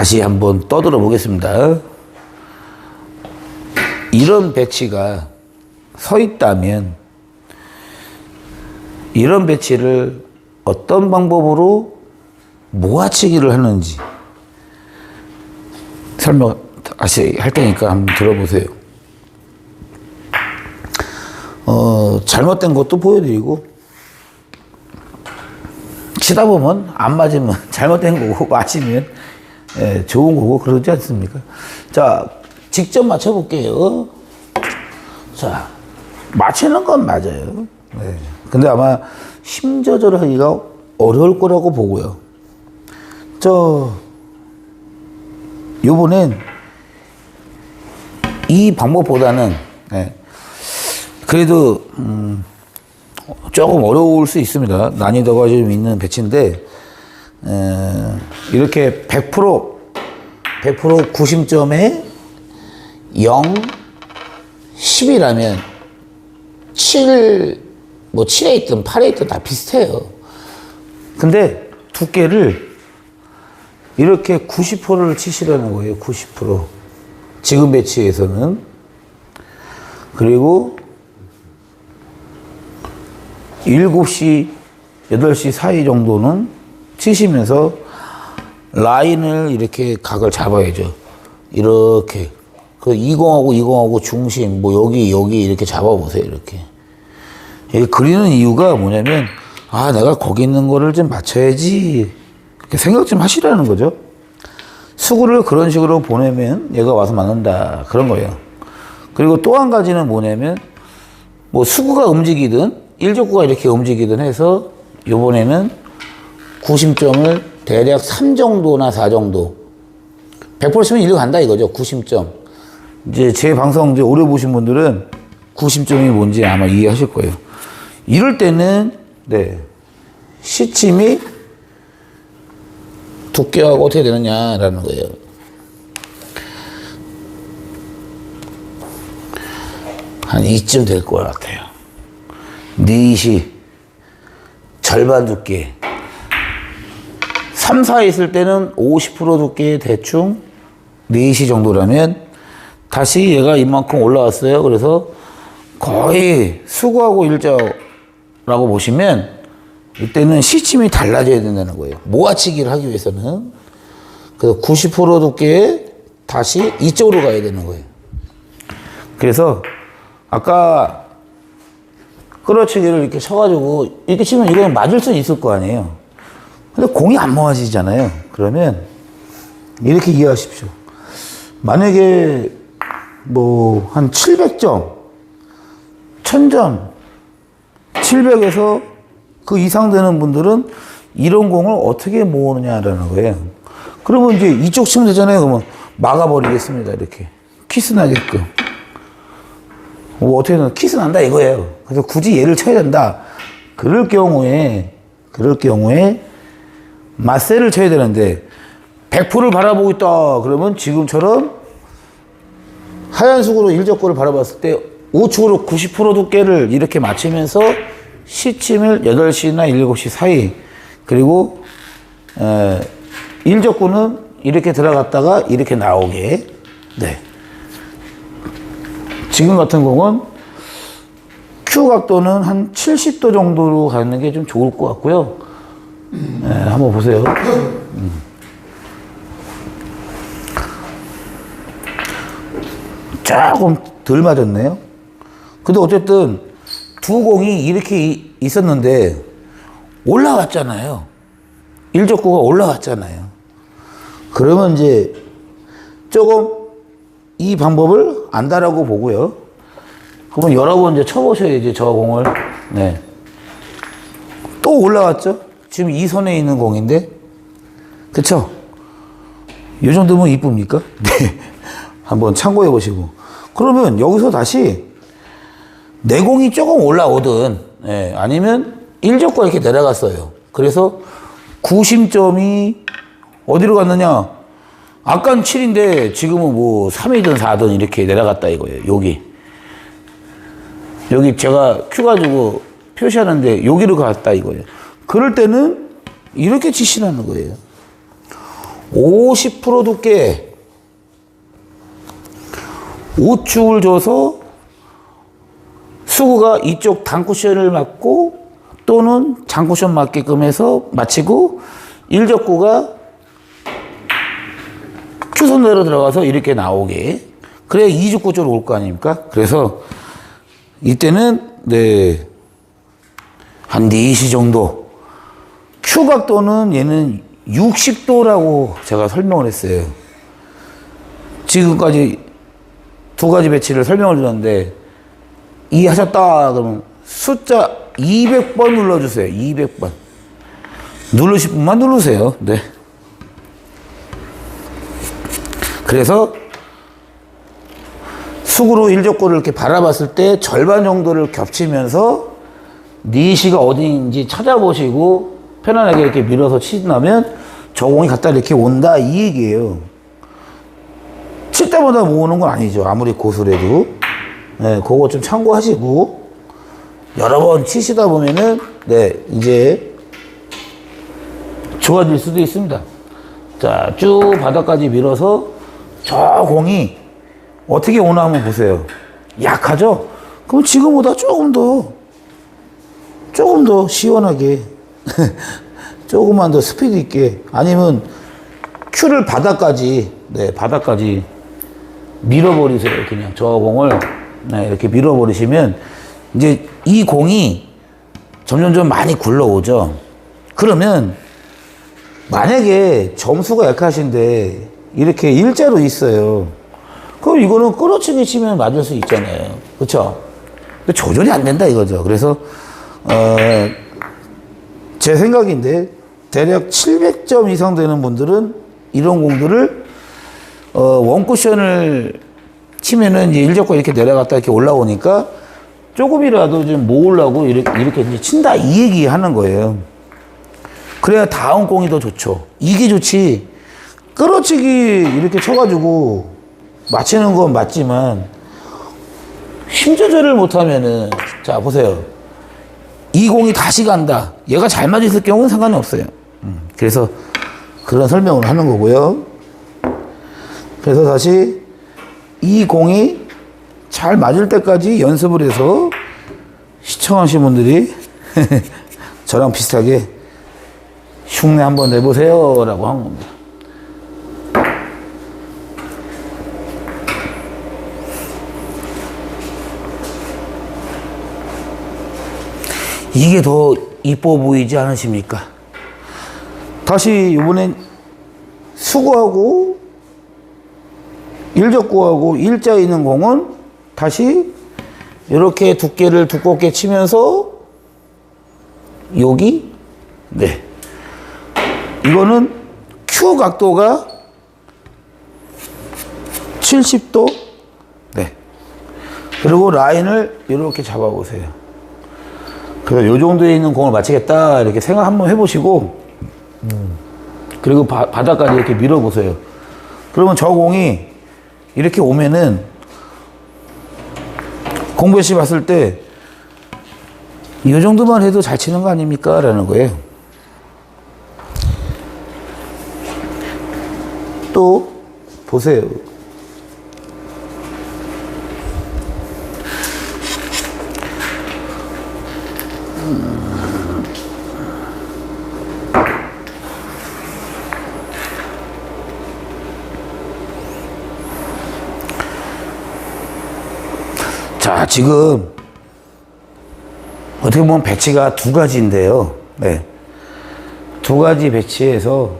다시 한번 떠들어 보겠습니다. 이런 배치가 서 있다면 이런 배치를 어떤 방법으로 모아치기를 하는지 설명 다시 할 테니까 한번 들어보세요. 잘못된 것도 보여드리고, 치다 보면 안 맞으면 잘못된 거고, 맞으면 좋은 거고, 그러지 않습니까? 자, 직접 맞춰볼게요. 자, 맞추는 건 맞아요. 네. 근데 아마 힘 조절하기가 어려울 거라고 보고요. 요번엔 이 방법보다는, 그래도, 조금 어려울 수 있습니다. 난이도가 좀 있는 배치인데, 이렇게 100% 90점에 0, 10이라면 7, 뭐 7에 있든 8에 있든 다 비슷해요. 근데 두께를 이렇게 90%를 치시라는 거예요. 90%. 지금 배치에서는. 그리고 7시, 8시 사이 정도는 치시면서 라인을 이렇게 각을 잡아야죠. 이렇게. 그 20하고 중심, 뭐 여기 이렇게 잡아보세요. 이렇게. 이게 그리는 이유가 뭐냐면, 아, 내가 거기 있는 거를 좀 맞춰야지. 그렇게 생각 좀 하시라는 거죠. 수구를 그런 식으로 보내면 얘가 와서 맞는다. 그런 거예요. 그리고 또 한 가지는 뭐냐면, 뭐 수구가 움직이든, 일족구가 이렇게 움직이든 해서, 요번에는 구심점을 대략 3 정도나 4 정도. 100% 치면 이리로 간다 이거죠. 구심점. 이제 제 방송 이제 오래 보신 분들은 구심점이 뭔지 아마 이해하실 거예요. 이럴 때는, 시침이 두께가 어떻게 되느냐라는 거예요. 한 이쯤 될 것 같아요. 닛이 절반 두께. 3, 4에 있을 때는 50% 두께 대충 4시 정도라면 다시 얘가 이만큼 올라왔어요. 그래서 거의 수구하고 일자라고 보시면 이때는 시침이 달라져야 된다는 거예요. 모아치기를 하기 위해서는. 그래서 90% 두께에 다시 이쪽으로 가야 되는 거예요. 그래서 아까 끌어치기를 이렇게 쳐가지고 이렇게 치면 이건 맞을 수는 있을 거 아니에요. 근데 공이 안 모아지잖아요. 그러면 이렇게 이해하십시오. 만약에 뭐 한 700점, 1000점, 700에서 그 이상 되는 분들은 이런 공을 어떻게 모으느냐라는 거예요. 그러면 이제 이쪽 치면 되잖아요. 그러면 막아버리겠습니다. 이렇게. 키스 나게끔. 뭐 어떻게 되나 키스 난다 이거예요. 그래서 굳이 얘를 쳐야 된다. 그럴 경우에 맞세를 쳐야 되는데 100%를 바라보고 있다. 그러면 지금처럼 하얀 수구로 일적구를 바라봤을 때 우측으로 90% 두께를 이렇게 맞추면서 시침을 8시나 7시 사이, 그리고 일적구는 이렇게 들어갔다가 이렇게 나오게. 지금 같은 공은 Q 각도는 한 70도 정도로 가는 게 좀 좋을 것 같고요. 한번 보세요. 조금 덜 맞았네요. 근데 어쨌든 두 공이 이렇게 있었는데 올라갔잖아요. 일적구가 올라갔잖아요. 그러면 이제 조금 이 방법을 안다라고 보고요. 그러면 여러 번 이제 쳐보셔야지, 저 공을. 또 올라왔죠? 지금 이 선에 있는 공인데. 그쵸? 이 정도면 이쁩니까? 한번 참고해 보시고. 그러면 여기서 다시 내 공이 조금 올라오든, 아니면 일적구가 이렇게 내려갔어요. 그래서 구심점이 어디로 갔느냐? 아까는 7인데 지금은 뭐 3이든 4든 이렇게 내려갔다 이거예요. 여기 제가 Q 가지고 표시하는데 여기로 갔다 이거예요. 그럴 때는 이렇게 치시라는 거예요. 50% 두께 우측을 줘서 수구가 이쪽 단쿠션을 맞고 또는 장쿠션 맞게끔 해서 맞히고 일적구가 추선대로 들어가서 이렇게 나오게. 그래야 이죽구 쪽으로 올 거 아닙니까? 그래서 이때는 네, 한 4시 정도. Q 각도는 얘는 60도라고 제가 설명을 했어요. 지금까지 2가지 배치를 설명을 드렸는데 이해하셨다 그러면 숫자 200번 눌러주세요. 200번. 누르실 분만 누르세요. 네. 그래서 수구로 일적구를 이렇게 바라봤을 때 절반 정도를 겹치면서 니시가 어디인지 찾아보시고 편안하게 이렇게 밀어서 치신다면 저 공이 갖다 이렇게 온다 이 얘기예요. 칠 때마다 모으는 건 아니죠. 아무리 고수래도. 네, 그거 좀 참고하시고 여러 번 치시다 보면은 네, 이제 좋아질 수도 있습니다. 자, 쭉 바닥까지 밀어서 저 공이 어떻게 오나 한번 보세요. 약하죠? 그럼 지금보다 조금 더 시원하게 조금만 더 스피드 있게 아니면 큐를 바닥까지 네, 바닥까지 밀어버리세요. 그냥 저 공을 네, 이렇게 밀어버리시면 이제 이 공이 점점점 많이 굴러오죠. 그러면 만약에 점수가 약하신데 이렇게 일자로 있어요. 그럼 이거는 끌어치기 치면 맞을 수 있잖아요. 그렇죠? 근데 조절이 안 된다 이거죠. 그래서 제 생각인데 대략 700점 이상 되는 분들은 이런 공들을 원쿠션을 치면은 이제 일적과 이렇게 내려갔다 이렇게 올라오니까 조금이라도 좀 모으려고 이렇게 이제 친다 이 얘기 하는 거예요. 그래야 다음 공이 더 좋죠. 이게 좋지. 끌어치기 이렇게 쳐가지고 맞히는 건 맞지만 힘 조절을 못하면은 자 보세요. 이 공이 다시 간다. 얘가 잘 맞았을 경우는 상관이 없어요. 그래서 그런 설명을 하는 거고요. 그래서 다시 이 공이 잘 맞을 때까지 연습을 해서 시청하신 분들이 저랑 비슷하게 흉내 한번 내보세요 라고 한 겁니다. 이게 더 이뻐 보이지 않으십니까? 다시 이번엔 수구하고 일적구하고 일자에 있는 공은 다시 이렇게 두께를 두껍게 치면서 여기 네 이거는 Q 각도가 70도 네 그리고 라인을 이렇게 잡아보세요. 그래서 이 정도에 있는 공을 맞히겠다 이렇게 생각 한번 해보시고 그리고 바닥까지 이렇게 밀어보세요. 그러면 저 공이 이렇게 오면은 공배씨 봤을 때 이 정도만 해도 잘 치는 거 아닙니까? 라는 거예요. 또 보세요. 자, 지금 어떻게 보면 배치가 2가지인데요. 네. 2가지 배치해서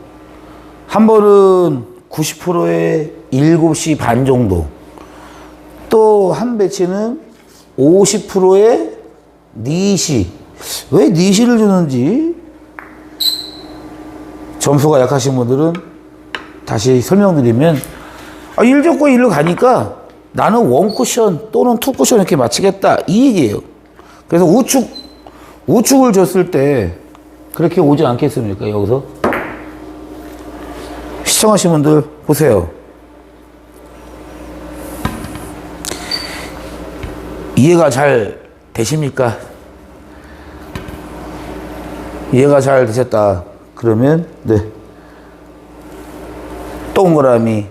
한 번은 90%에 7시 반 정도, 또 한 배치는 50%에 4시. 왜 4시를 주는지 점수가 약하신 분들은 다시 설명드리면 일적과 일로 가니까 나는 원쿠션 또는 투쿠션 이렇게 맞히겠다 이 얘기예요. 그래서 우측을 줬을 때 그렇게 오지 않겠습니까? 여기서 시청하신 분들 보세요. 이해가 잘 되십니까? 이해가 잘 되셨다 그러면 네 동그라미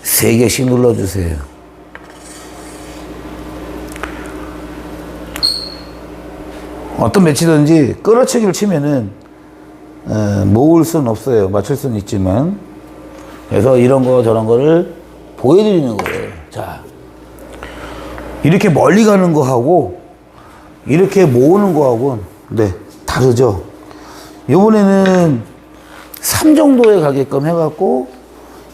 3개씩 눌러주세요. 어떤 매치든지 끌어치기를 치면은 모을 수는 없어요. 맞출 수는 있지만. 그래서 이런 거 저런 거를 보여드리는 거예요. 자, 이렇게 멀리 가는 거하고 이렇게 모으는 거하고는 네, 다르죠. 요번에는 3 정도에 가게끔 해갖고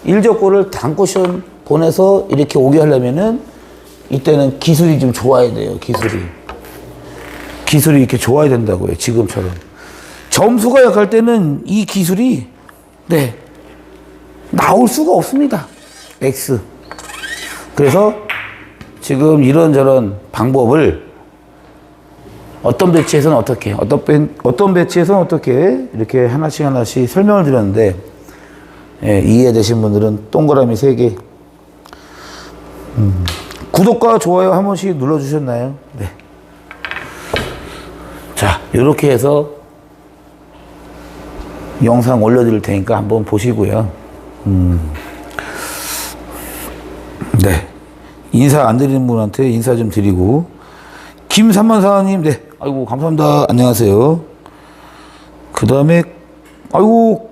일적골을 단쿠션 보내서 이렇게 오게 하려면은 이때는 기술이 좀 좋아야 돼요. 기술이 이렇게 좋아야 된다고요. 지금처럼. 점수가 약할 때는 이 기술이 네, 나올 수가 없습니다. X. 그래서 지금 이런저런 방법을 어떤 배치에서는 어떻게, 어떤 배치에서는 어떻게 이렇게 하나씩 설명을 드렸는데 예, 이해되신 분들은 동그라미 3개. 구독과 좋아요 한 번씩 눌러주셨나요? 네. 자, 이렇게 해서 영상 올려드릴 테니까 한번 보시고요. 네. 인사 안 드리는 분한테 인사 좀 드리고. 김삼만사님, 네. 아이고, 감사합니다. 안녕하세요. 그 다음에, 아이고,